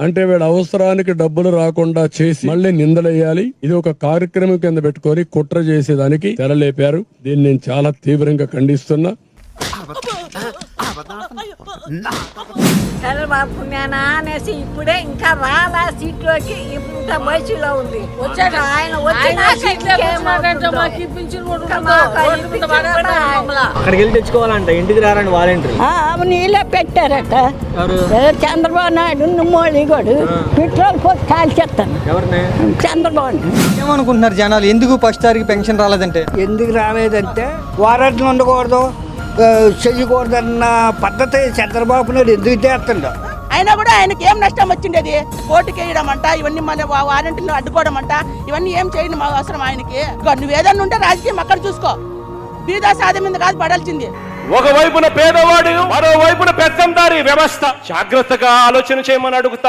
అంటే వీళ్ళ అవసరానికి డబ్బులు రాకుండా చేసి మళ్ళీ నిందలేయాలి. ఇది ఒక కార్యక్రమం కింద పెట్టుకొని కుట్ర చేసేదానికి తెరలేపారు. దీన్ని నేను చాలా తీవ్రంగా ఖండిస్తున్నా. చంద్రబాబు పుణ్యానా అనేసి ఇప్పుడే ఇంకా రాలా సీట్లోకి, ఇంకా వయసులో ఉంది. వచ్చాక ఆయన అక్కడికి వెళ్ళి తెచ్చుకోవాలంట, ఇంటికి రారండి వాలంటీర్. నీళ్ళే పెట్టారట చంద్రబాబు నాయుడు మోడీగోడు పెట్రోల్ పోసి కాల్చేస్తాను. ఎవరిని? చంద్రబాబు. ఏమనుకుంటున్నారు జనాలు, ఎందుకు ఫస్ట్ తారీఖు పెన్షన్ రాలేదంటే? ఎందుకు రాలేదంటే వారంట్లు ఉండకూడదు, చెయ్యకూడదన్న పద్ధతి చంద్రబాబు నాయుడు ఎందుకు చేస్తుండో. అయినా కూడా ఆయనకి ఏం నష్టం వచ్చిండేది? కోర్టుకి వేయడం అంట, ఇవన్నీ మళ్ళీ వారంటీలు అడ్డుకోవడం అంట, ఇవన్నీ ఏం చేయడం అవసరం ఆయనకి? నువ్వేదన్నా ఉంటే రాజకీయం అక్కడ చూసుకో, బీదా సాధి మీద కాదు పడాల్సింది. ఒకవైపున పేదవాడు, మరోవైపున పెత్తందారీ వ్యవస్థ. జాగ్రత్తగా ఆలోచన చేయమని అడుగుతా.